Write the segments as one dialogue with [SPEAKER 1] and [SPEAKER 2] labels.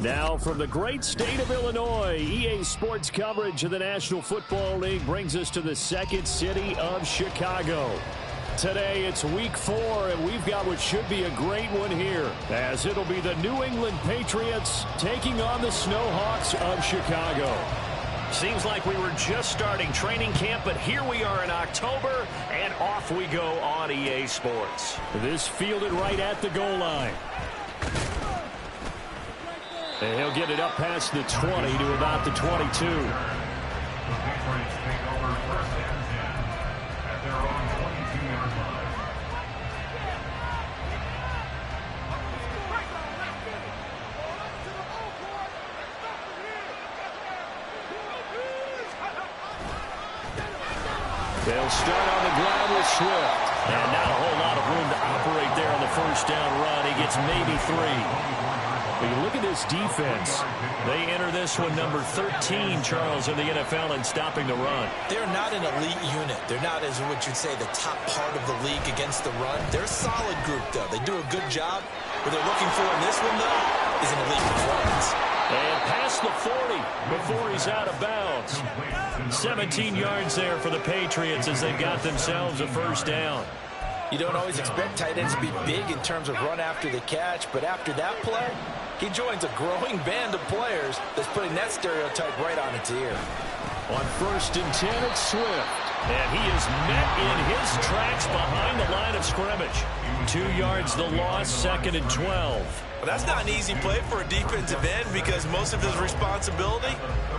[SPEAKER 1] Now from the great state of Illinois, EA Sports coverage of the National Football League brings us to the second city of Chicago. Today it's week 4, and we've got what should be a great one here, as it'll be the New England Patriots taking on the Snowhawks of Chicago.
[SPEAKER 2] Seems like we were just starting training camp, but here we are in October, and off we go on EA Sports.
[SPEAKER 1] This fielded right at the goal line. And he'll get it up past the 20 to about the 22. They'll start on the ground with Swift. And not a whole lot of room to operate there on the first down run. He gets maybe 3. But you look at this defense. They enter this one number 13, Charles, in the NFL in stopping the run.
[SPEAKER 3] They're not an elite unit. They're not, as what you'd say, the top part of the league against the run. They're a solid group, though. They do a good job. What they're looking for in this one, though, is an elite performance.
[SPEAKER 1] And past the 40 before he's out of bounds. 17 yards there for the Patriots as they've got themselves a first down.
[SPEAKER 3] You don't always expect tight ends to be big in terms of run after the catch, but after that play, he joins a growing band of players that's putting that stereotype right on its ear.
[SPEAKER 1] On 1st and 10, it's Swift. And he is met in his tracks behind the line of scrimmage. 2 yards the loss, 2nd and 12.
[SPEAKER 3] Well, that's not an easy play for a defensive end because most of his responsibility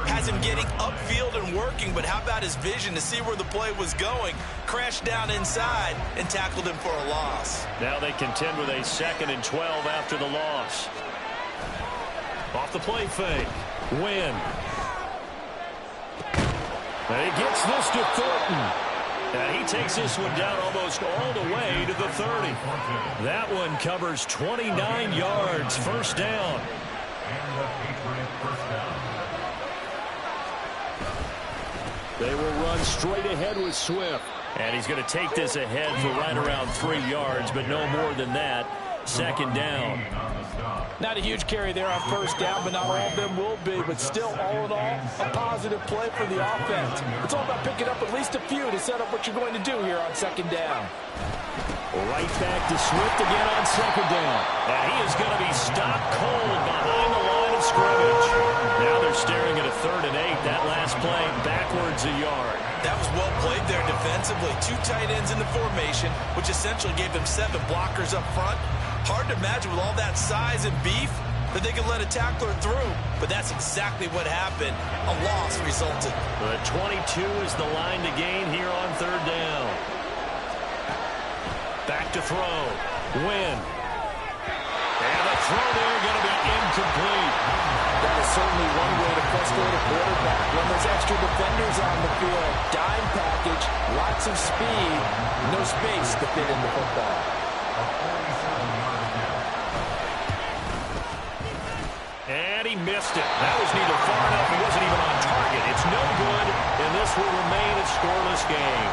[SPEAKER 3] has him getting upfield and working, but how about his vision to see where the play was going, crashed down inside, and tackled him for a loss.
[SPEAKER 1] Now they contend with a 2nd and 12 after the loss. Off the play fake. Win. And he gets this to Thornton. And he takes this one down almost all the way to the 30. That one covers 29 yards. First down. They will run straight ahead with Swift. And he's going to take this ahead for right around 3 yards, but no more than that. 2nd down.
[SPEAKER 4] Not a huge carry there on first down, but not all of them will be. But still, all in all, a positive play for the offense. It's all about picking up at least a few to set up what you're going to do here on 2nd down.
[SPEAKER 1] Right back to Swift again on 2nd down. And he is going to be stopped cold behind the line of scrimmage. Now they're staring at a 3rd and 8. That last play backwards a yard.
[SPEAKER 3] That was well played there defensively. 2 tight ends in the formation, which essentially gave them 7 blockers up front. Hard to imagine with all that size and beef that they could let a tackler through. But that's exactly what happened. A loss resulted.
[SPEAKER 1] The 22 is the line to gain here on 3rd down. Back to throw. Win. And the throw there going to be incomplete.
[SPEAKER 4] That is certainly one way to frustrate a quarterback when there's extra defenders on the field. Dime package, lots of speed, no space to fit in the football.
[SPEAKER 1] And he missed it. That was neither far enough. He wasn't even on target. It's no good, and this will remain a scoreless game.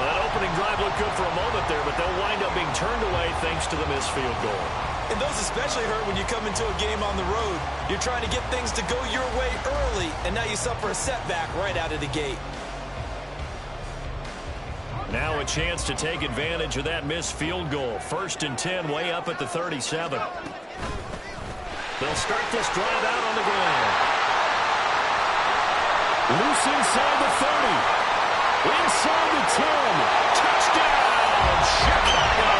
[SPEAKER 1] That opening drive looked good for a moment there, but they'll wind up being turned away thanks to the missed field goal.
[SPEAKER 3] And those especially hurt when you come into a game on the road. You're trying to get things to go your way early, and now you suffer a setback right out of the gate.
[SPEAKER 1] Now a chance to take advantage of that missed field goal. 1st and 10, way up at the 37. They'll start this drive out on the ground. Loose inside the 30. Inside the 10. Touchdown, Chicago.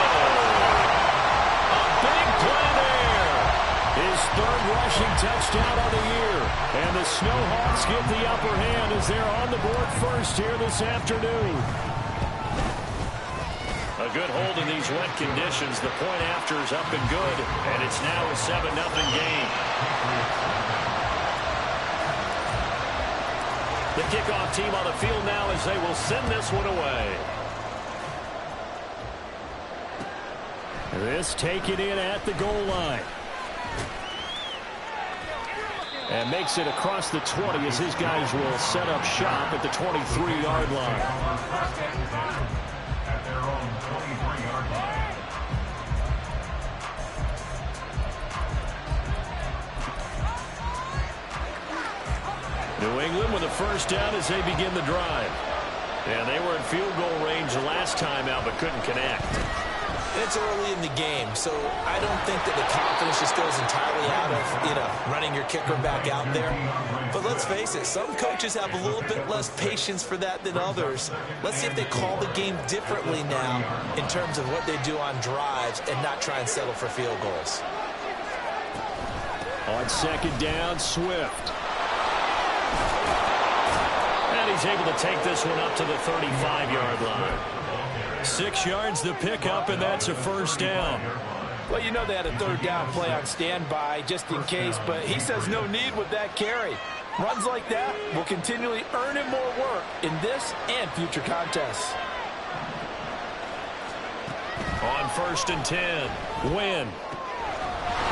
[SPEAKER 1] A big play there. His 3rd rushing touchdown of the year. And the Snowhawks get the upper hand as they're on the board first here this afternoon. A good hold in these wet conditions. The point after is up and good, and it's now a 7-0 game. The kickoff team on the field now as they will send this one away. This taken in at the goal line. And makes it across the 20 as his guys will set up shop at the 23-yard line.
[SPEAKER 2] New England with a first down as they begin the drive. And they were in field goal range the last time out but couldn't connect.
[SPEAKER 3] It's early in the game, so I don't think that the confidence just goes entirely out of, running your kicker back out there. But let's face it, some coaches have a little bit less patience for that than others. Let's see if they call the game differently now in terms of what they do on drives and not try and settle for field goals.
[SPEAKER 2] On second down, Swift. And he's able to take this one up to the 35-yard line. 6 yards the pickup, and that's a first down.
[SPEAKER 4] Well, you know they had a third down play on standby just in case, but he says no need with that carry. Runs like that will continually earn him more work in this and future contests.
[SPEAKER 2] On first and 10, Wynn.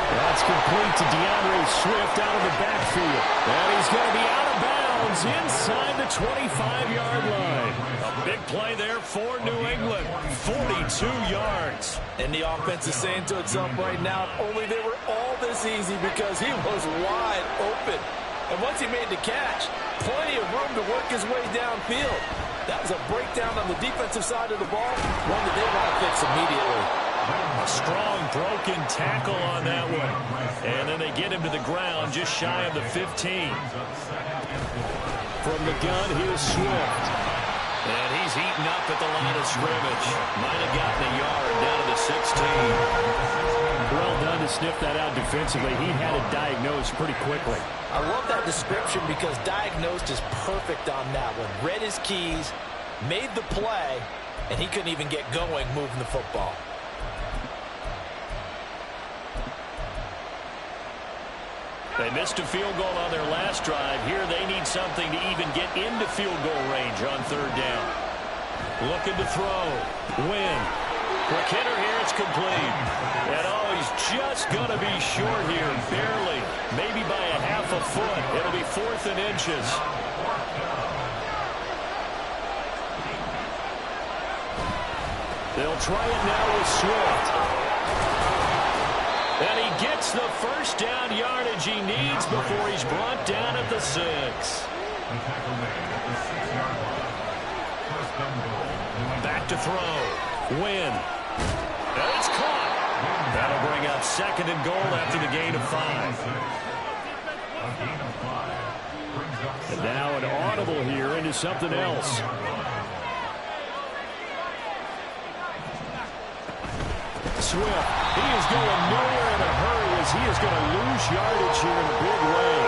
[SPEAKER 2] That's complete to DeAndre Swift out of the backfield. And he's going to be out of bounds inside the 25-yard line. A big play there for New England. 42 yards.
[SPEAKER 4] And the offense is saying to itself right now, if only they were all this easy, because he was wide open. And once he made the catch, plenty of room to work his way downfield. That was a breakdown on the defensive side of the ball, one that they want to fix immediately.
[SPEAKER 2] A strong broken tackle on that one. And then they get him to the ground just shy of the 15. From the gun, here's Swift. And he's eaten up at the line of scrimmage. Might have gotten a yard down to the 16. Well done to sniff that out defensively. He had it diagnosed pretty quickly.
[SPEAKER 4] I love that description because diagnosed is perfect on that one. Read his keys, made the play, and he couldn't even get going moving the football.
[SPEAKER 2] They missed a field goal on their last drive. Here they need something to even get into field goal range on third down. Looking to throw. Wynn. For Kidder here, it's complete. And he's just going to be short here, barely. Maybe by a half a foot. It'll be 4th and inches. They'll try it now with Swift. And he gets the first down yardage he needs before he's brought down at the 6. Back to throw. Wynn. And it's caught. That'll bring up 2nd and goal after the gain of 5. And now an audible here into something else. Swift. He is going nowhere in a hurry as he is going to lose yardage here in a big way.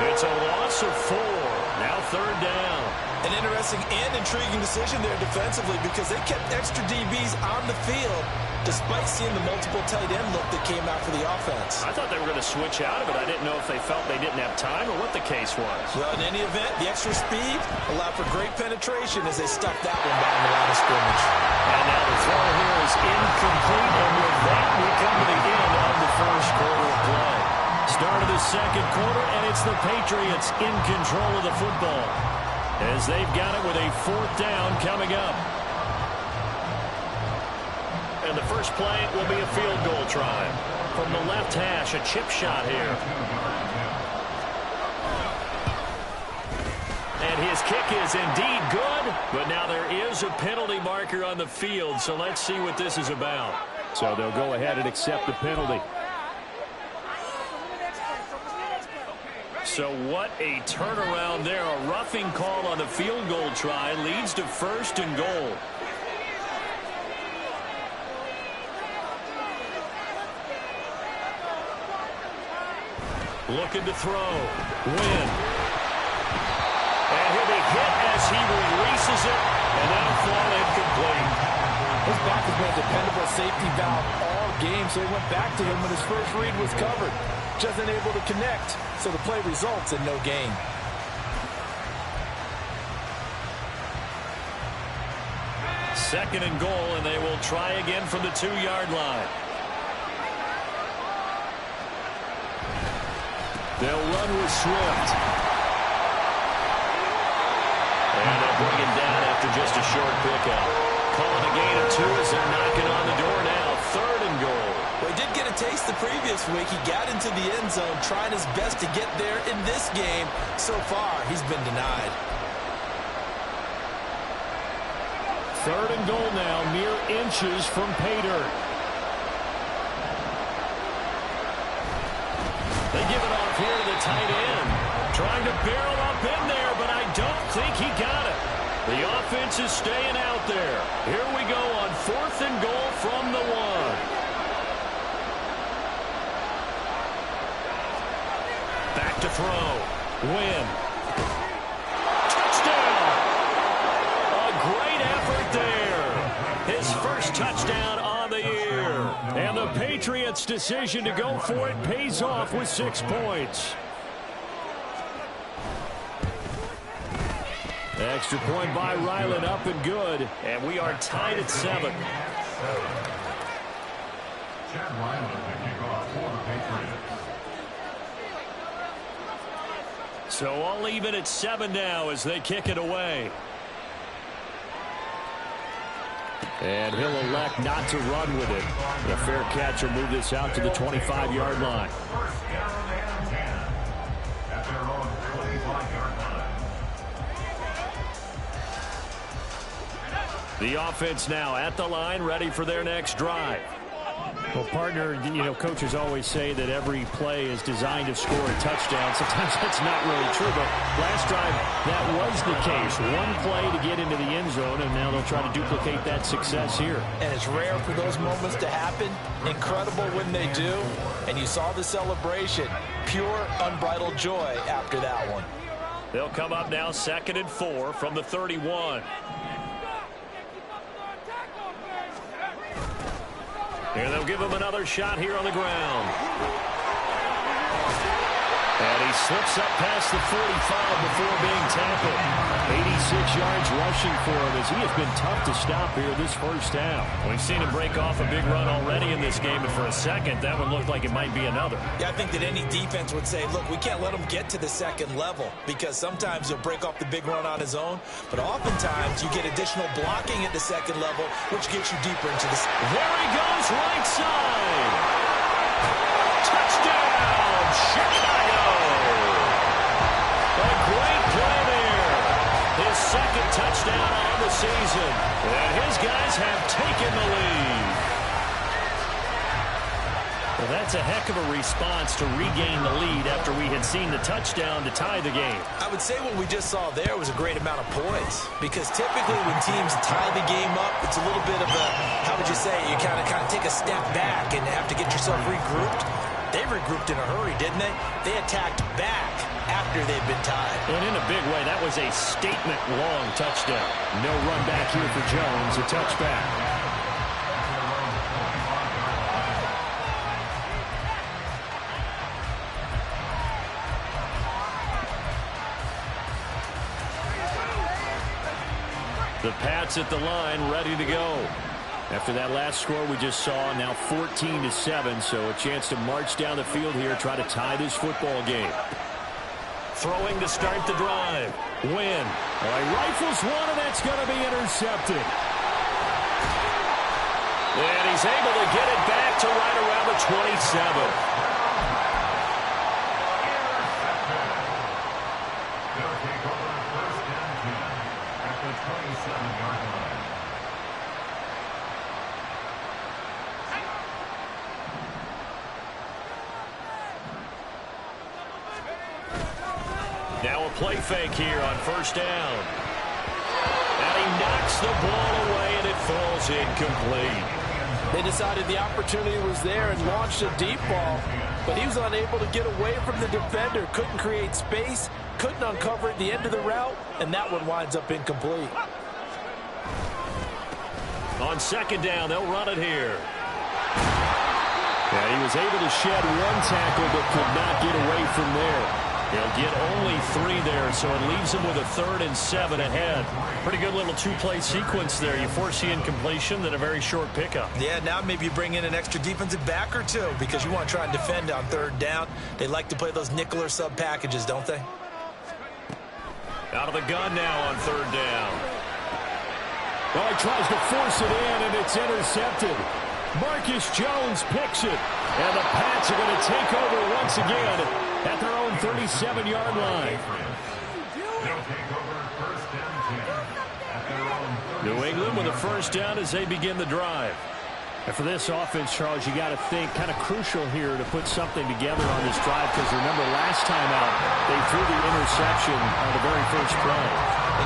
[SPEAKER 2] It's a loss of 4. Now third down.
[SPEAKER 3] An interesting and intriguing decision there defensively because they kept extra DBs on the field despite seeing the multiple tight end look that came out for the offense.
[SPEAKER 2] I thought they were going to switch out of it. I didn't know if they felt they didn't have time or what the case was.
[SPEAKER 3] Well, in any event, the extra speed allowed for great penetration as they stuffed that one down the line of scrimmage.
[SPEAKER 2] And now the throw here is incomplete, and with that we come to the end of the first quarter of play. Start of the second quarter, and it's the Patriots in control of the football as they've got it with a 4th down coming up. And the first play will be a field goal try. From the left hash, a chip shot here. And his kick is indeed good, but now there is a penalty marker on the field, so let's see what this is about. So they'll go ahead and accept the penalty. So what a turnaround there. A roughing call on the field goal try leads to 1st and goal. Looking to throw. Wynn. And he'll be hit as he releases it, and that'll fall incomplete.
[SPEAKER 4] His back has been a dependable safety valve all game, so he went back to him when his first read was covered. Just unable to connect, so the play results in no gain.
[SPEAKER 2] Second and goal, and they will try again from the 2-yard line. They'll run with Swift. And they'll bring him down after just a short pickup. Calling a gain of 2 as they're knocking on the door now. 3rd and goal.
[SPEAKER 3] Well, he did get a taste the previous week. He got into the end zone trying his best to get there in this game. So far, he's been denied.
[SPEAKER 2] 3rd and goal now, mere inches from pay dirt. They give it off here to the tight end. Trying to barrel up in there, but I don't think he got it. The offense is staying out there. Here we go on 4th and goal from the 1. Back to throw. Win. Touchdown! A great effort there. His first touchdown on the year. And the Patriots' decision to go for it pays off with 6 points. Extra point by Ryland, up and good. And we are tied at 7. So all even at 7 now as they kick it away. And he'll elect not to run with it. A fair catch will move this out to the 25-yard line. The offense now at the line, ready for their next drive. Well, partner, coaches always say that every play is designed to score a touchdown. Sometimes that's not really true, but last drive, that was the case. One play to get into the end zone, and now they'll try to duplicate that success here.
[SPEAKER 4] And it's rare for those moments to happen. Incredible when they do. And you saw the celebration. Pure, unbridled joy after that one.
[SPEAKER 2] They'll come up now 2nd and 4 from the 31. Here they'll give him another shot here on the ground. And he slips up past the 45 before being tackled. 86 yards rushing for him as he has been tough to stop here this first half. We've seen him break off a big run already in this game, and for a second, that one looked like it might be another.
[SPEAKER 3] Yeah, I think that any defense would say, look, we can't let him get to the 2nd level because sometimes he'll break off the big run on his own, but oftentimes you get additional blocking at the 2nd level, which gets you deeper into the...
[SPEAKER 2] There he goes, right side. Touchdown, Chicago. A great play there. His 2nd touchdown on the season. And his guys have taken the lead. Well, that's a heck of a response to regain the lead after we had seen the touchdown to tie the game.
[SPEAKER 3] I would say what we just saw there was a great amount of points because typically when teams tie the game up, it's a little bit of a, how would you say, you kind of take a step back and have to get yourself regrouped. They regrouped in a hurry, didn't they? They attacked back after they'd been tied.
[SPEAKER 2] And in a big way, that was a statement-long touchdown. No run back here for Jones, a touchback. The Pats at the line, ready to go. After that last score we just saw, now 14-7, so a chance to march down the field here, try to tie this football game. Throwing to start the drive. Win. Well, he rifles one, and that's going to be intercepted. And he's able to get it back to right around the 27. Now a play fake here on 1st down. And he knocks the ball away, and it falls incomplete.
[SPEAKER 4] They decided the opportunity was there and launched a deep ball, but he was unable to get away from the defender, couldn't create space, couldn't uncover at the end of the route, and that one winds up incomplete.
[SPEAKER 2] On 2nd down, they'll run it here. And he was able to shed one tackle but could not get away from there. He'll get only 3 there, so it leaves him with a 3rd and 7 ahead. Pretty good little 2-play sequence there. You force the incompletion, then a very short pickup.
[SPEAKER 3] Yeah, now maybe you bring in an extra defensive back or two because you want to try and defend on 3rd down. They like to play those nickel or sub packages, don't they?
[SPEAKER 2] Out of the gun now on 3rd down. Well, he tries to force it in, and it's intercepted. Marcus Jones picks it. And the Pats are going to take over once again at their own 37-yard line. New England with a first down as they begin the drive. And for this offense, Charles, you got to think kind of crucial here to put something together on this drive, because remember last time out they threw the interception on the very first play.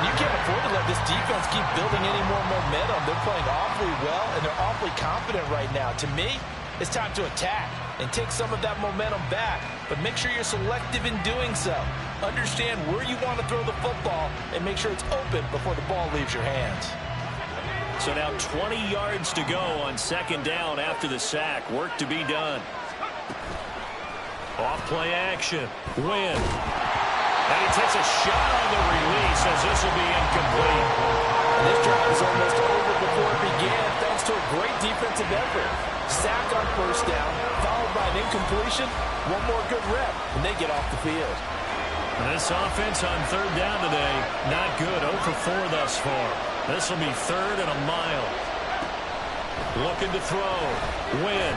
[SPEAKER 4] And you can't afford to let this defense keep building any more momentum. They're playing awfully well, and they're awfully confident right now. To me, it's time to attack and take some of that momentum back, but make sure you're selective in doing so. Understand where you want to throw the football and make sure it's open before the ball leaves your hands.
[SPEAKER 2] So now 20 yards to go on second down after the sack. Work to be done. Off play action. Win. And he takes a shot on the release as this will be incomplete.
[SPEAKER 4] And this drive is almost over before it began thanks to a great defensive effort. Sack on first down, followed by an incompletion. One more good rep, and they get off the field.
[SPEAKER 2] And this offense on third down today, not good. 0 for 4 thus far. This will be third and a mile. Looking to throw. Win.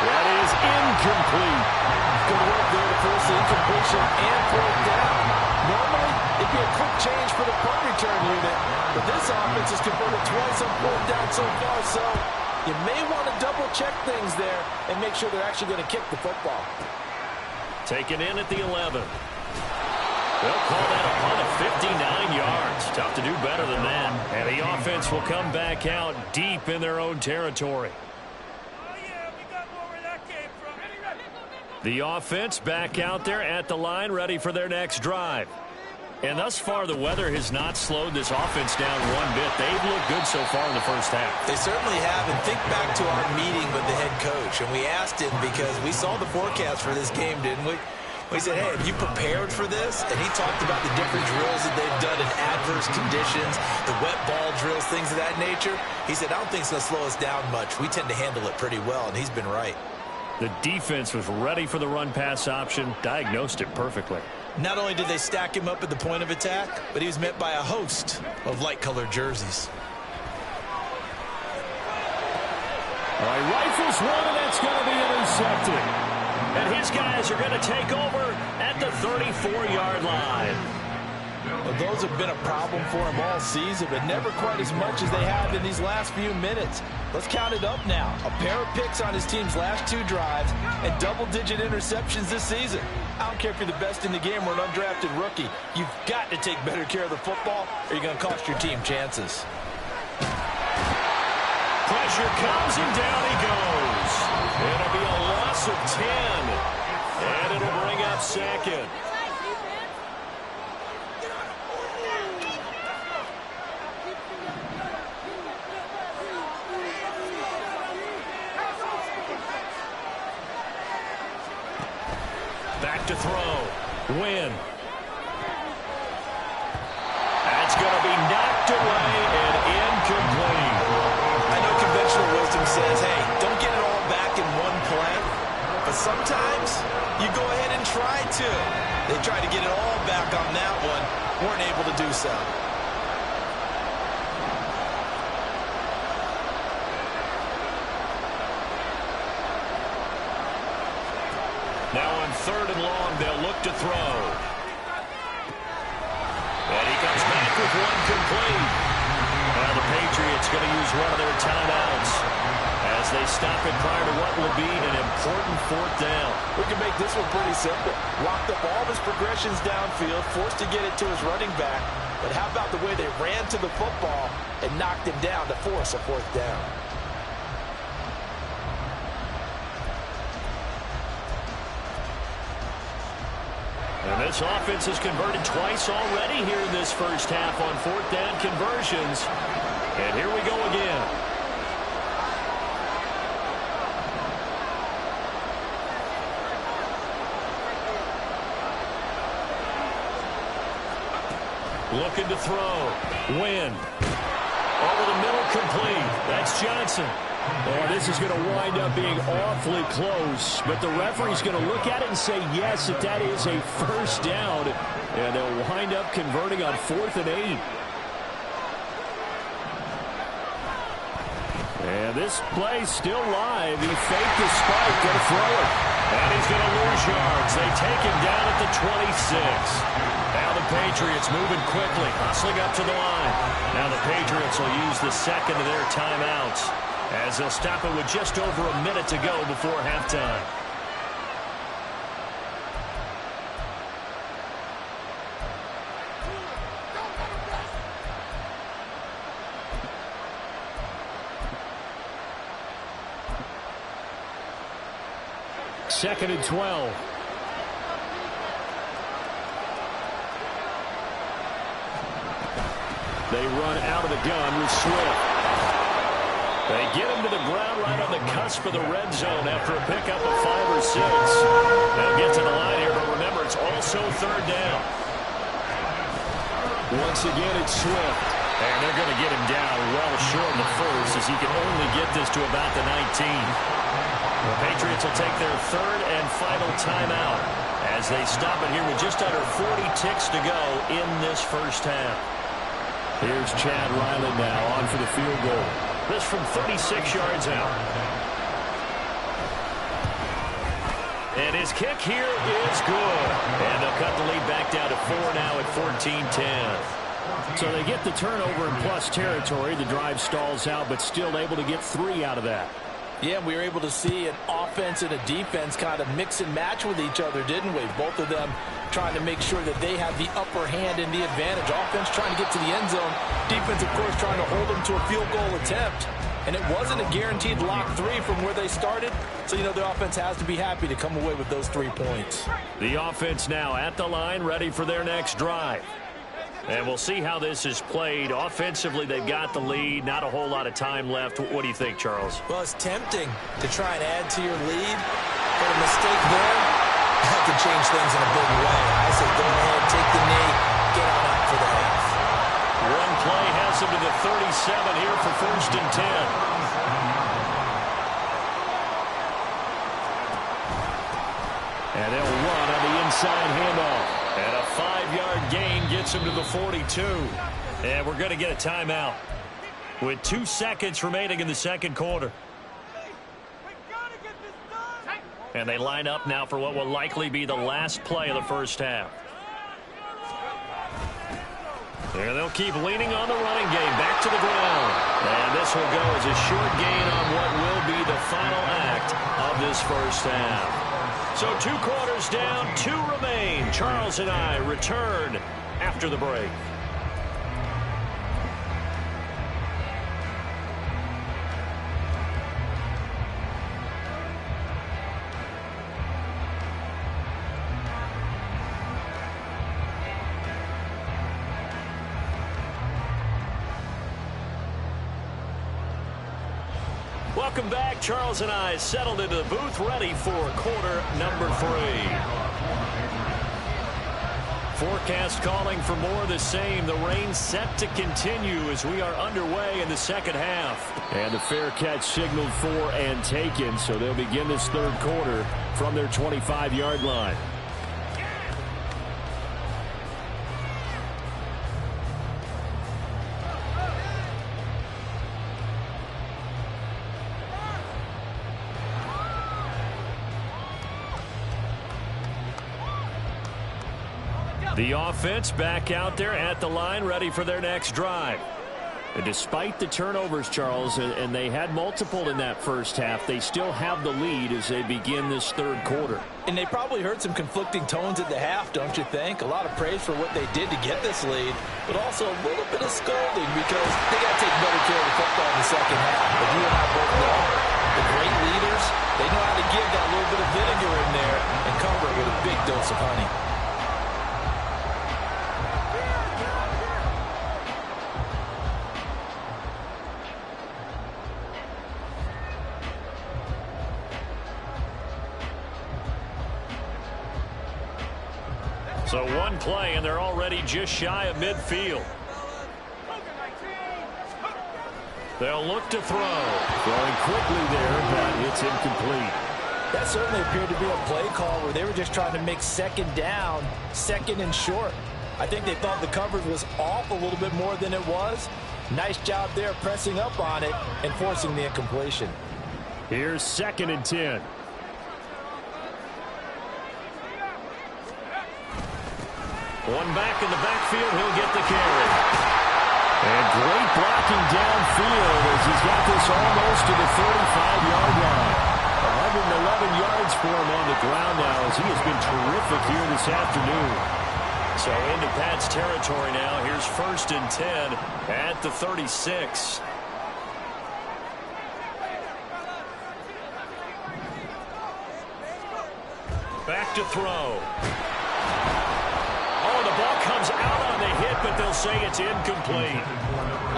[SPEAKER 2] That is incomplete.
[SPEAKER 4] Good work there to force the incompletion and fourth down. Normally, it'd be a quick change for the punt return unit, but this offense has converted twice on fourth down so far, so you may want to double-check things there and make sure they're actually going to kick the football.
[SPEAKER 2] Taken in at the 11. They'll call that a punt of 59 yards. Tough to do better than that. And the offense will come back out deep in their own territory. The offense back out there at the line, ready for their next drive. And thus far, the weather has not slowed this offense down one bit. They've looked good so far in the first half.
[SPEAKER 3] They certainly have. And think back to our meeting with the head coach. And we asked him, because we saw the forecast for this game, didn't we? We said, hey, have you prepared for this? And he talked about the different drills that they've done in adverse conditions, the wet ball drills, things of that nature. He said, I don't think it's going to slow us down much. We tend to handle it pretty well, and he's been right.
[SPEAKER 2] The defense was ready for the run-pass option, diagnosed it perfectly.
[SPEAKER 3] Not only did they stack him up at the point of attack, but he was met by a host of light-colored jerseys.
[SPEAKER 2] All right, rifles one, and that's going to be intercepted. And his guys are going to take over at the 34-yard line.
[SPEAKER 4] Well, those have been a problem for him all season, but never quite as much as they have in these last few minutes. Let's count it up now. A pair of picks on his team's last 2 drives and double-digit interceptions this season. I don't care if you're the best in the game or an undrafted rookie. You've got to take better care of the football, or you're going to cost your team chances.
[SPEAKER 2] Pressure comes, and down he goes. It'll be a loss of 10, and it'll bring up second. Back to throw. Win. That's going to be knocked away and incomplete.
[SPEAKER 3] I know conventional wisdom says, hey, don't get it all back in one play. But sometimes you go ahead and try to. They tried to get it all back on that one. Weren't able to do so.
[SPEAKER 2] Now on third and long, they'll look to throw. And he comes back with one complete. Now the Patriots going to use one of their timeouts as they stop it prior to what will be an important fourth down.
[SPEAKER 4] We can make this one pretty simple. Locked up all of his progressions downfield, forced to get it to his running back. But how about the way they ran to the football and knocked him down to force a fourth down?
[SPEAKER 2] And this offense has converted twice already here in this first half on fourth down conversions. And here we go again. Looking to throw. Win. Over the middle, complete. That's Johnson. Oh, this is going to wind up being awfully close, but the referee's going to look at it and say yes, if that is a first down, and they'll wind up converting on 4th and 8. And this play's still live. He faked the spike, going to throw it. And he's going to lose yards. They take him down at the 26. Now the Patriots moving quickly, hustling up to the line. Now the Patriots will use the second of their timeouts as they'll stop it with just over a minute to go before halftime. Second and 12. They run out of the gun with Swift. They get him to the ground right on the cusp of the red zone after a pickup of 5 or 6. They'll get to the line here, but remember, it's also third down. Once again, it's Swift. And they're going to get him down well short in the first as he can only get this to about the 19. The Patriots will take their third and final timeout as they stop it here with just under 40 ticks to go in this first half. Here's Chad Ryland now on for the field goal. This from 36 yards out. And his kick here is good. And they'll cut the lead back down to 4 now at 14-10. So they get the turnover in plus territory. The drive stalls out, but still able to get 3 out of that.
[SPEAKER 4] Yeah, we were able to see an offense and a defense kind of mix and match with each other, didn't we? Both of them trying to make sure that they have the upper hand and the advantage. Offense trying to get to the end zone. Defense, of course, trying to hold them to a field goal attempt. And it wasn't a guaranteed lock 3 from where they started. So, you know, the offense has to be happy to come away with those 3 points.
[SPEAKER 2] The offense now at the line, ready for their next drive. And we'll see how this is played. Offensively, they've got the lead. Not a whole lot of time left. What do you think, Charles?
[SPEAKER 3] Well, it's tempting to try and add to your lead. But a mistake there, that could change things in a big way. I say go ahead, take the knee, get on out for the half.
[SPEAKER 2] One play has him to the 37 here for first and 10. And they'll run on the inside handoff. And a 5-yard gain gets him to the 42. And we're going to get a timeout with 2 seconds remaining in the second quarter. And they line up now for what will likely be the last play of the first half. And they'll keep leaning on the running game back to the ground. And this will go as a short gain on what will be the final act of this first half. So 2 quarters down, 2 remain. Charles and I return after the break. Welcome back. Charles and I settled into the booth, ready for quarter number 3. Forecast calling for more of the same. The rain set to continue as we are underway in the second half. And the fair catch signaled for and taken, so they'll begin this third quarter from their 25-yard line. The offense back out there at the line, ready for their next drive. And despite the turnovers, Charles, and they had multiple in that first half, they still have the lead as they begin this third quarter.
[SPEAKER 4] And they probably heard some conflicting tones at the half, don't you think? A lot of praise for what they did to get this lead, but also a little bit of scolding because they got to take better care of the football in the second half. But you and I both know the great leaders, they know how to give that little bit of vinegar in there and cover it with a big dose of honey.
[SPEAKER 2] So one play, and they're already just shy of midfield. They'll look to throw. Throwing quickly there, but it's incomplete.
[SPEAKER 4] That certainly appeared to be a play call where they were just trying to make second down, second and short. I think they thought the coverage was off a little bit more than it was. Nice job there pressing up on it and forcing the incompletion.
[SPEAKER 2] Here's 2nd and 10. One back in the backfield. He'll get the carry. And great blocking downfield as he's got this almost to the 35-yard line. 111 yards for him on the ground now as he has been terrific here this afternoon. So into Pat's territory now. Here's 1st and 10 at the 36. Back to throw. Oh, the ball comes out on the hit, but they'll say it's incomplete.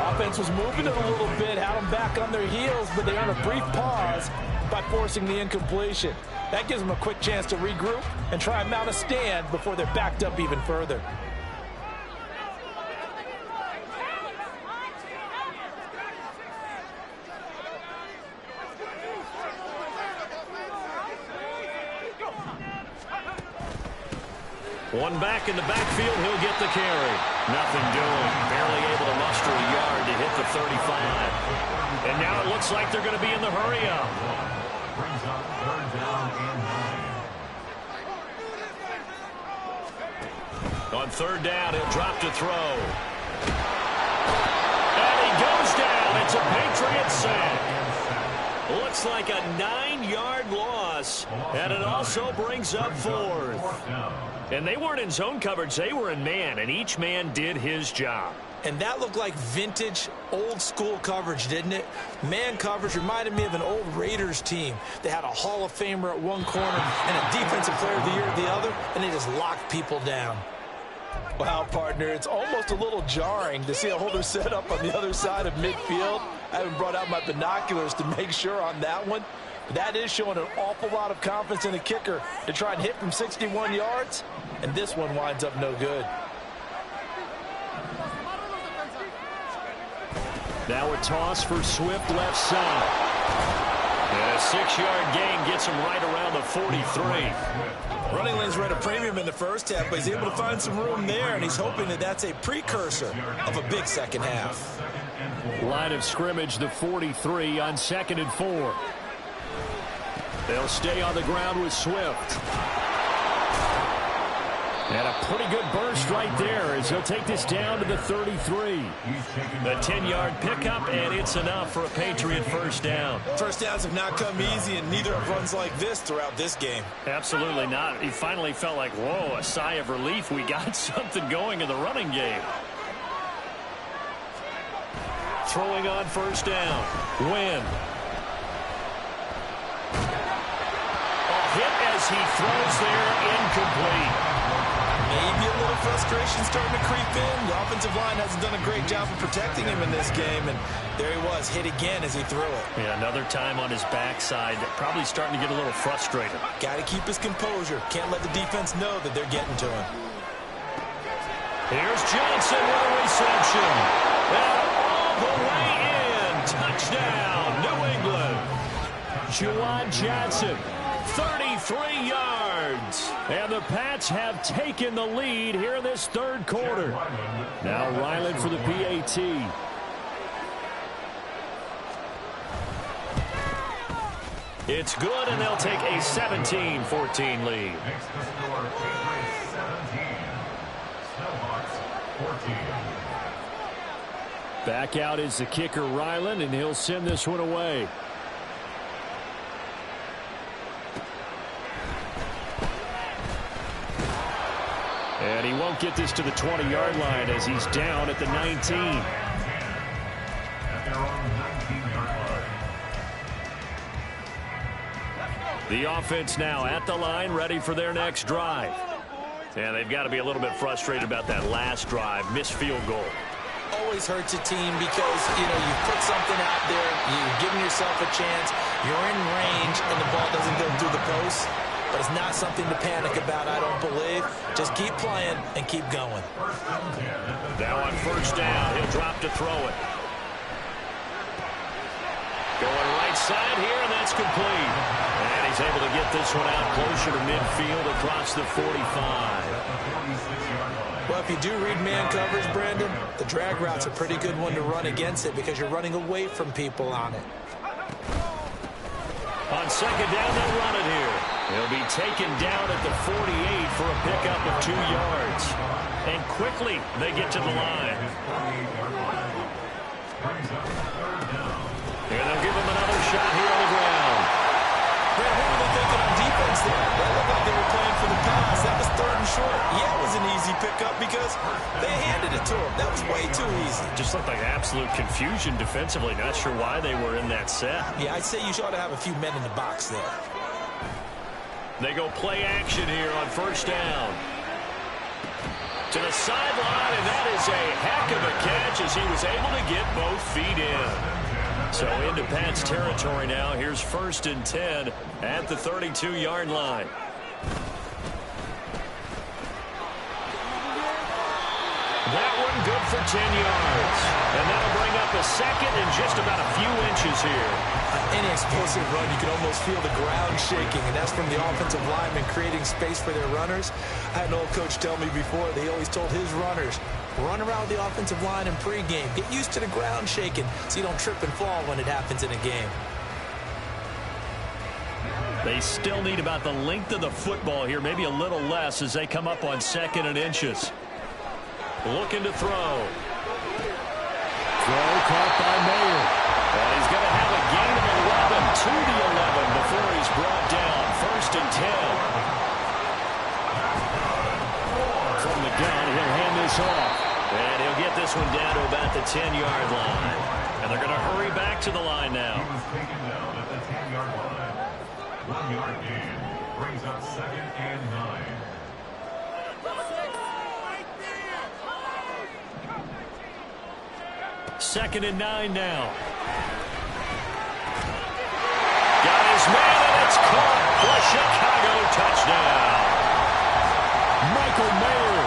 [SPEAKER 4] Offense was moving it a little bit, had them back on their heels, but they earned a brief pause by forcing the incompletion. That gives them a quick chance to regroup and try and mount a stand before they're backed up even further.
[SPEAKER 2] One back in the backfield, he'll get the carry. Nothing doing. Barely able to muster a yard to hit the 35. And now it looks like they're going to be in the hurry-up. On 3rd down, he'll drop to throw. And he goes down. It's a Patriot sack. Looks like a 9-yard loss. And it also brings up 4th. And they weren't in zone coverage. They were in man, and each man did his job.
[SPEAKER 4] And that looked like vintage, old-school coverage, didn't it? Man coverage reminded me of an old Raiders team. They had a Hall of Famer at one corner and a Defensive Player of the Year at the other, and they just locked people down. Wow, partner, it's almost a little jarring to see a holder set up on the other side of midfield. I haven't brought out my binoculars to make sure on that one. But that is showing an awful lot of confidence in the kicker to try and hit from 61 yards, and this one winds up no good.
[SPEAKER 2] Now a toss for Swift left side. And a 6-yard gain gets him right around the 43.
[SPEAKER 3] Running lanes were at a premium in the first half, but he's able to find some room there, and he's hoping that that's a precursor of a big second half.
[SPEAKER 2] Line of scrimmage, the 43 on 2nd and 4. They'll stay on the ground with Swift. And a pretty good burst right there as he'll take this down to the 33. A 10-yard pickup, and it's enough for a Patriot first down.
[SPEAKER 3] First downs have not come easy, and neither have runs like this throughout this game.
[SPEAKER 2] Absolutely not. He finally felt like, whoa, a sigh of relief. We got something going in the running game. Throwing on first down. Win. Hit as he throws there, incomplete.
[SPEAKER 3] Maybe a little frustration starting to creep in. The offensive line hasn't done a great job of protecting him in this game, and there he was, hit again as he threw it.
[SPEAKER 2] Yeah, another time on his backside, probably starting to get a little frustrated.
[SPEAKER 3] Got to keep his composure. Can't let the defense know that they're getting to him.
[SPEAKER 2] Here's Johnson with a reception. And all the way in. Touchdown, New England. Juwan Johnson. 33 yards. And the Pats have taken the lead here in this 3rd quarter. Now Ryland for the PAT. It's good, and they'll take a 17-14 lead. Back out is the kicker, Ryland, and he'll send this one away. And he won't get this to the 20-yard line as he's down at the 19. The offense now at the line, ready for their next drive. And they've got to be a little bit frustrated about that last drive, missed field goal.
[SPEAKER 4] Always hurts a team because, you put something out there, you're giving yourself a chance, you're in range, and the ball doesn't go through the post. But it's not something to panic about, I don't believe. Just keep playing and keep going.
[SPEAKER 2] Now on first down, he'll drop to throw it. Going right side here, and that's complete. And he's able to get this one out closer to midfield across the 45.
[SPEAKER 4] Well, if you do read man coverage, Brandon, the drag route's a pretty good one to run against it because you're running away from people on it.
[SPEAKER 2] On second down, they'll run it here. He'll be taken down at the 48 for a pickup of 2 yards. And quickly, they get to the line. And they'll give him another shot here on the ground.
[SPEAKER 4] Man, what were they thinking on defense there? That looked like they were playing for the pass. That was 3rd and short. Yeah, it was an easy pickup because they handed it to him. That was way too easy.
[SPEAKER 2] Just looked like absolute confusion defensively. Not sure why they were in that set.
[SPEAKER 4] Yeah, I'd say you ought to have a few men in the box there.
[SPEAKER 2] They go play action here on first down. To the sideline, and that is a heck of a catch as he was able to get both feet in. So into Pat's territory now. Here's 1st and 10 at the 32-yard line. That one good for 10 yards. And that'll bring up a second and just about a few inches here.
[SPEAKER 4] Any explosive run, you can almost feel the ground shaking, and that's from the offensive linemen creating space for their runners. I had an old coach tell me before, they always told his runners, run around the offensive line in pregame. Get used to the ground shaking so you don't trip and fall when it happens in a game.
[SPEAKER 2] They still need about the length of the football here, maybe a little less as they come up on 2nd and inches. Looking to throw. Throw caught by Mayer. And he's going to have a gain of 11 to the 11 before he's brought down. 1st and 10. From the gun, he'll hand this off. And he'll get this one down to about the 10-yard line. And they're going to hurry back to the line now.
[SPEAKER 5] He was taken down at the 10-yard line. 1-yard gain brings up 2nd and 9.
[SPEAKER 2] Second and 9 now. Got his man, and it's caught for a Chicago touchdown. Michael Mayer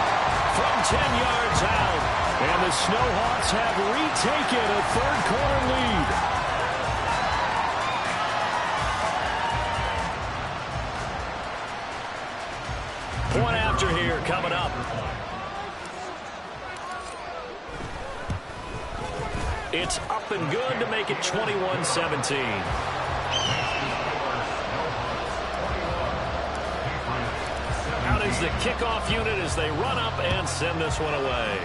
[SPEAKER 2] from 10 yards out. And the Snowhawks have retaken a 3rd-quarter lead. Point after here coming up. It's up and good to make it 21-17. Out is the kickoff unit as they run up and send this one away.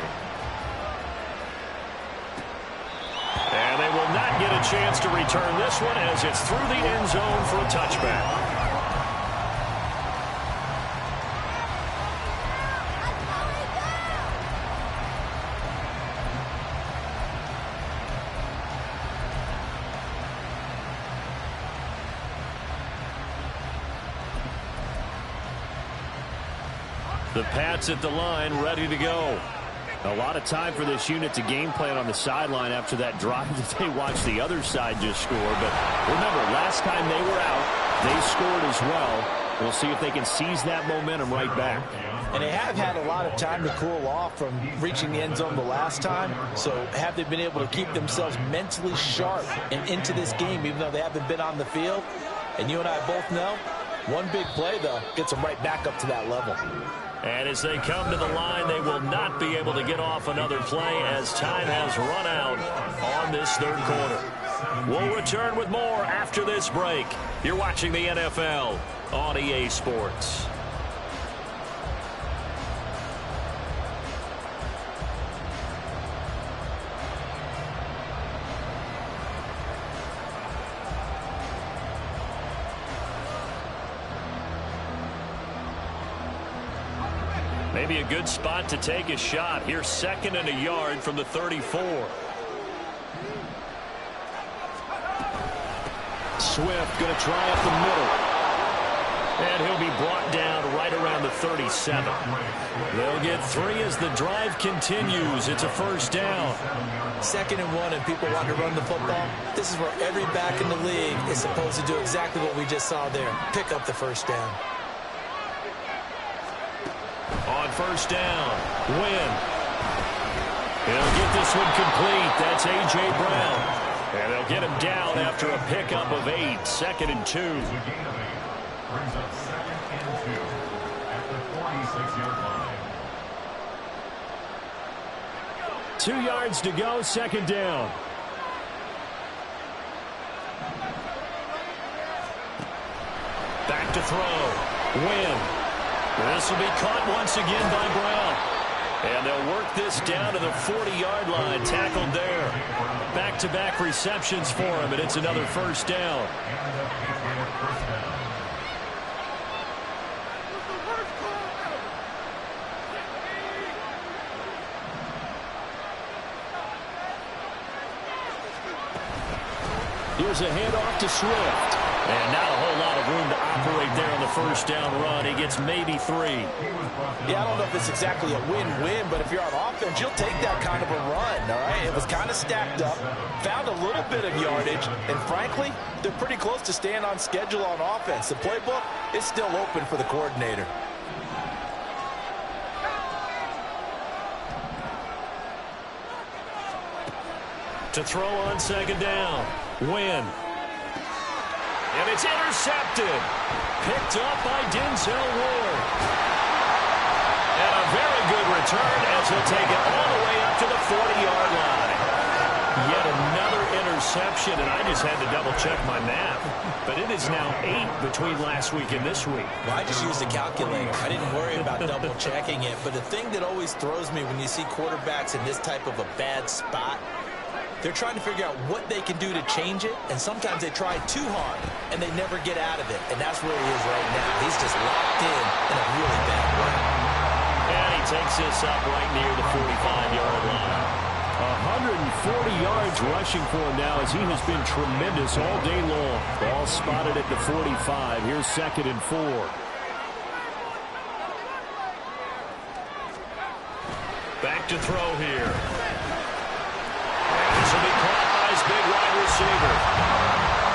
[SPEAKER 2] And they will not get a chance to return this one as it's through the end zone for a touchback. The Pats at the line, ready to go. A lot of time for this unit to game plan on the sideline after that drive that they watched the other side just score. But remember, last time they were out, they scored as well. We'll see if they can seize that momentum right back.
[SPEAKER 4] And they have had a lot of time to cool off from reaching the end zone the last time. So have they been able to keep themselves mentally sharp and into this game, even though they haven't been on the field? And you and I both know, one big play, though, gets them right back up to that level.
[SPEAKER 2] And as they come to the line, they will not be able to get off another play as time has run out on this 3rd quarter. We'll return with more after this break. You're watching the NFL on EA Sports. Maybe a good spot to take a shot. Here's 2nd and a yard from the 34. Swift going to try up the middle. And he'll be brought down right around the 37. They'll get 3 as the drive continues. It's a 1st down.
[SPEAKER 4] 2nd and 1, and people want to run the football. This is where every back in the league is supposed to do exactly what we just saw there. Pick up the 1st down.
[SPEAKER 2] On 1st down, Wynn. He'll get this one complete. That's A.J. Brown. And they'll get him down after a pickup of 8. 2nd and 2.
[SPEAKER 5] Brings up 2nd and 2 at the 46-yard line.
[SPEAKER 1] 2 yards to go, second down.
[SPEAKER 2] Back to throw. Win. This will be caught once again by Brown. And they'll work this down to the 40-yard line. Tackled there. Back-to-back receptions for him, and it's another first down. Here's a handoff to Swift. And not a whole lot of room to operate there on the first down run. He gets maybe 3.
[SPEAKER 4] Yeah, I don't know if it's exactly a win-win, but if you're on offense, you'll take that kind of a run, all right? It was kind of stacked up, found a little bit of yardage, and frankly, they're pretty close to staying on schedule on offense. The playbook is still open for the coordinator.
[SPEAKER 2] To throw on second down. Win. And it's intercepted. Picked up by Denzel Ward. And a very good return as he'll take it all the way up to the 40-yard line. Yet another interception, and I just had to double-check my math. But it is now 8 between last week and this week.
[SPEAKER 3] Well, I just used a calculator. I didn't worry about double-checking it. But the thing that always throws me when you see quarterbacks in this type of a bad spot, they're trying to figure out what they can do to change it, and sometimes they try too hard, and they never get out of it. And that's where he is right now. He's just locked in a really bad way.
[SPEAKER 2] And he takes this up right near the 45-yard line. 140 yards rushing for him now as he has been tremendous all day long. Ball spotted at the 45. Here's 2nd and 4. Back to throw here. This will be caught by his big wide receiver.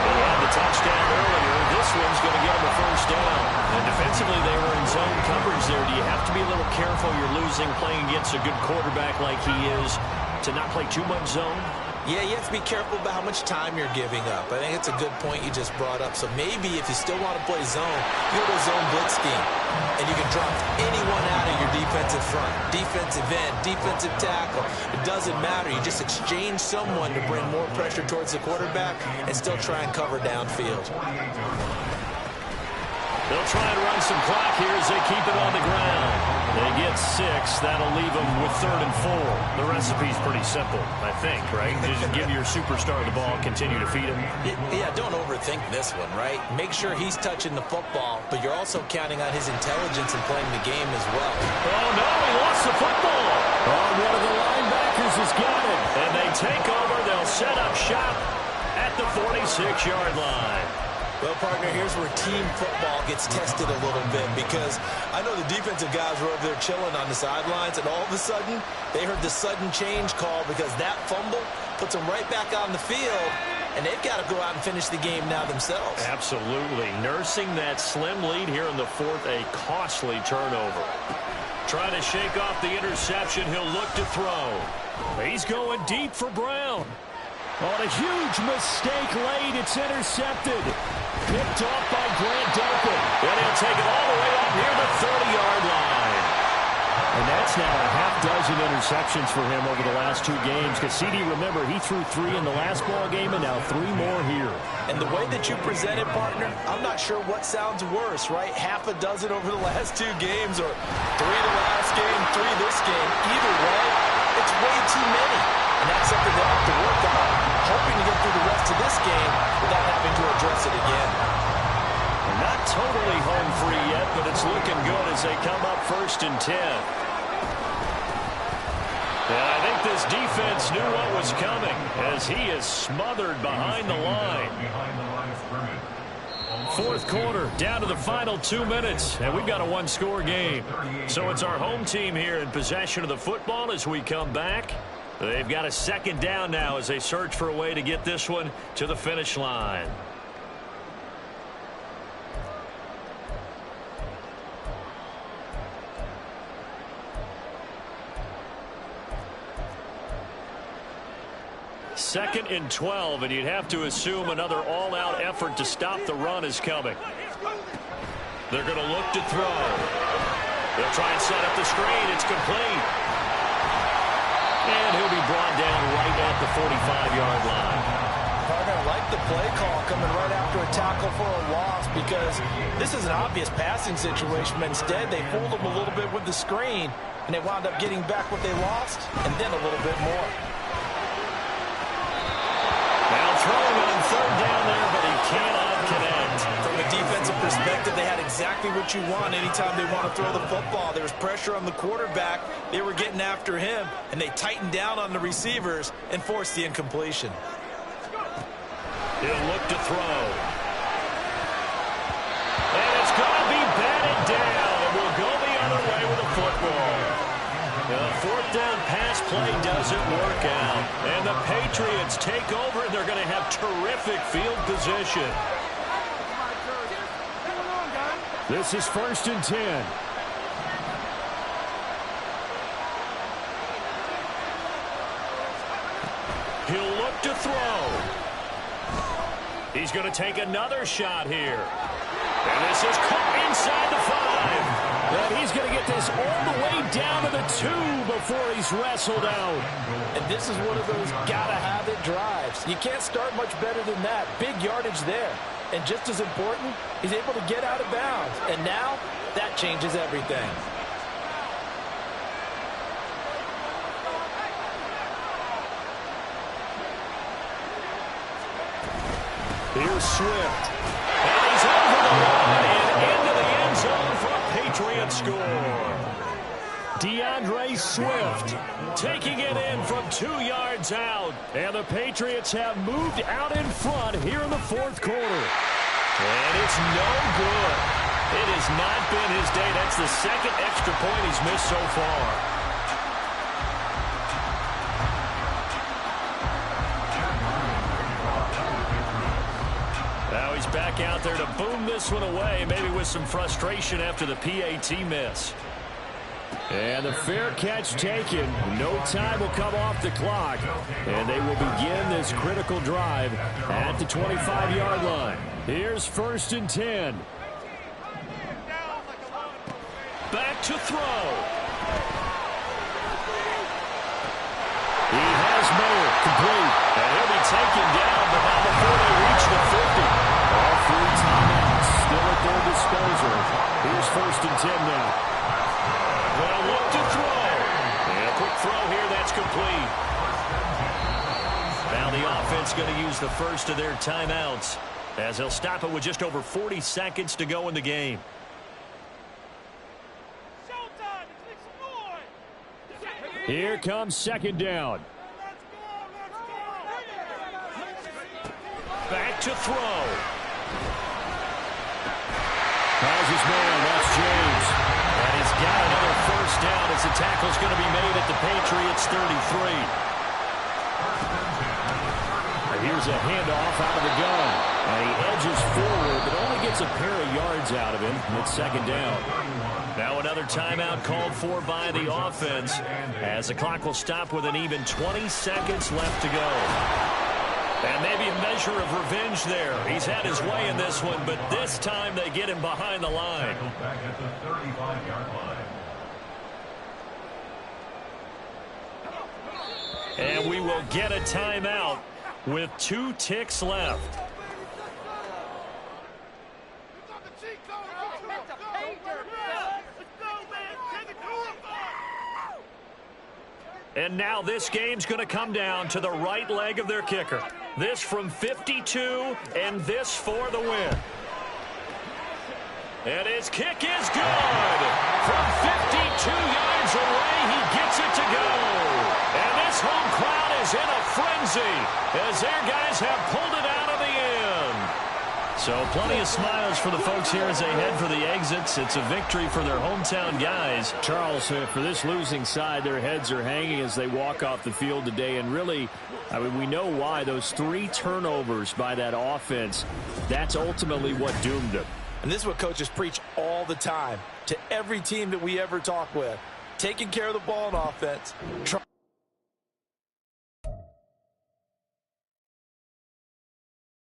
[SPEAKER 2] He had the touchdown earlier. This one's going to get him a first down. And defensively, they were in zone coverage there. Do you have to be a little careful? You're losing playing against a good quarterback like he is to not play too much zone?
[SPEAKER 3] Yeah, you have to be careful about how much time you're giving up. I think it's a good point you just brought up. So maybe if you still want to play zone, you go to a zone blitz scheme. And you can drop anyone out of your defensive front. Defensive end, defensive tackle. It doesn't matter. You just exchange someone to bring more pressure towards the quarterback and still try and cover downfield.
[SPEAKER 2] They'll try and run some clock here as they keep it on the ground. They get 6. That'll leave them with 3rd and 4. The recipe's pretty simple, I think, right? Just give your superstar the ball, continue to feed him.
[SPEAKER 3] Yeah, don't overthink this one, right? Make sure he's touching the football, but you're also counting on his intelligence in playing the game as well.
[SPEAKER 2] Oh, no, he lost the football. Oh, one of the linebackers has got it. And they take over. They'll set up shop at the 46-yard line.
[SPEAKER 3] Well, partner, here's where team football gets tested a little bit because I know the defensive guys were over there chilling on the sidelines, and all of a sudden, they heard the sudden change call because that fumble puts them right back on the field, and they've got to go out and finish the game now themselves.
[SPEAKER 2] Absolutely. Nursing that slim lead here in the 4th, a costly turnover. Trying to shake off the interception. He'll look to throw. He's going deep for Brown. On a huge mistake late, it's intercepted. Picked off by Grant Delpit. And he'll take it all the way up near the 30-yard line. And that's now a half-dozen interceptions for him over the last 2 games. Because CD, remember, he threw 3 in the last ball game and now 3 more here.
[SPEAKER 3] And the way that you presented, partner, I'm not sure what sounds worse, right? Half a dozen over the last 2 games or 3 the last game, 3 this game. Either way, it's way too many. And that's something they'll have to work on, hoping to get through the rest of this game without having to address it again.
[SPEAKER 2] Not totally home free yet, but it's looking good as they come up 1st and 10. And I think this defense knew what was coming as he is smothered behind the line. 4th quarter, down to the final 2 minutes, and we've got a 1-score game. So it's our home team here in possession of the football as we come back. They've got a 2nd down now as they search for a way to get this one to the finish line. Second and 12, and you'd have to assume another all-out effort to stop the run is coming. They're going to look to throw. They'll try and set up the screen. It's complete. And he'll be brought down right at the 45-yard line.
[SPEAKER 4] They're going to like the play call coming right after a tackle for a loss because this is an obvious passing situation, but instead they fooled them a little bit with the screen, and they wound up getting back what they lost and then a little bit more.
[SPEAKER 2] Now throwing on third down there, but he cannot connect.
[SPEAKER 3] From a defensive perspective, they had exactly what you want anytime they want to throw the football. There was pressure on the quarterback. They were getting after him, and they tightened down on the receivers and forced the incompletion.
[SPEAKER 2] He'll look to throw. And it's going to be batted down. And we'll go the other way with a football. The fourth down pass play doesn't work out. And the Patriots take over, and they're going to have terrific field position.
[SPEAKER 1] This is 1st and 10.
[SPEAKER 2] He'll look to throw. He's going to take another shot here. And this is caught inside the 5.
[SPEAKER 1] And he's going to get this all the way down to the 2 before he's wrestled out.
[SPEAKER 4] And this is one of those gotta-have-it drives. You can't start much better than that. Big yardage there. And just as important, he's able to get out of bounds. And now, that changes everything.
[SPEAKER 2] Here's Swift. And he's over the line and into the end zone for a Patriot score. DeAndre Swift taking it in from 2 yards out. And the Patriots have moved out in front here in the fourth quarter. And it's no good. It has not been his day. That's the second extra point he's missed so far. Now he's back out there to boom this one away, maybe with some frustration after the PAT miss.
[SPEAKER 1] And the fair catch taken. No time will come off the clock. And they will begin this critical drive at the 25-yard line. Here's 1st and 10.
[SPEAKER 2] Back to throw.
[SPEAKER 1] He has Mayer complete.
[SPEAKER 2] And he'll be taken down, but not before they reach the 50.
[SPEAKER 1] All 3 timeouts still at their disposal. Here's 1st and 10 now.
[SPEAKER 2] They'll look to throw. And a quick throw here, that's complete. Now the offense going to use the first of their timeouts as they'll stop it with just over 40 seconds to go in the game.
[SPEAKER 1] Here comes 2nd down.
[SPEAKER 2] Back to throw.
[SPEAKER 1] Has his man, that's James.
[SPEAKER 2] And he's got another first down as the tackle's going to be made at the Patriots' 33.
[SPEAKER 1] Here's a handoff out of the gun. And he edges forward, but only gets a pair of yards out of him. It's 2nd down.
[SPEAKER 2] Now another timeout called for by the offense as the clock will stop with an even 20 seconds left to go. And maybe a measure of revenge there. He's had his way in this one, but this time they get him behind the line.
[SPEAKER 5] Back at the 35-yard line.
[SPEAKER 2] And we will get a timeout with 2 ticks left. And now this game's going to come down to the right leg of their kicker. This from 52, and this for the win. And his kick is good. From 52 yards away, he gets it to go. And this home crowd is in a frenzy as their guys have pulled it out of the end. So plenty of smiles for the folks here as they head for the exits. It's a victory for their hometown guys.
[SPEAKER 1] Charles, for this losing side, their heads are hanging as they walk off the field today. And really, I mean, we know why. Those 3 turnovers by that offense, that's ultimately what doomed them.
[SPEAKER 4] And this is what coaches preach all the time to every team that we ever talk with. Taking care of the ball in offense.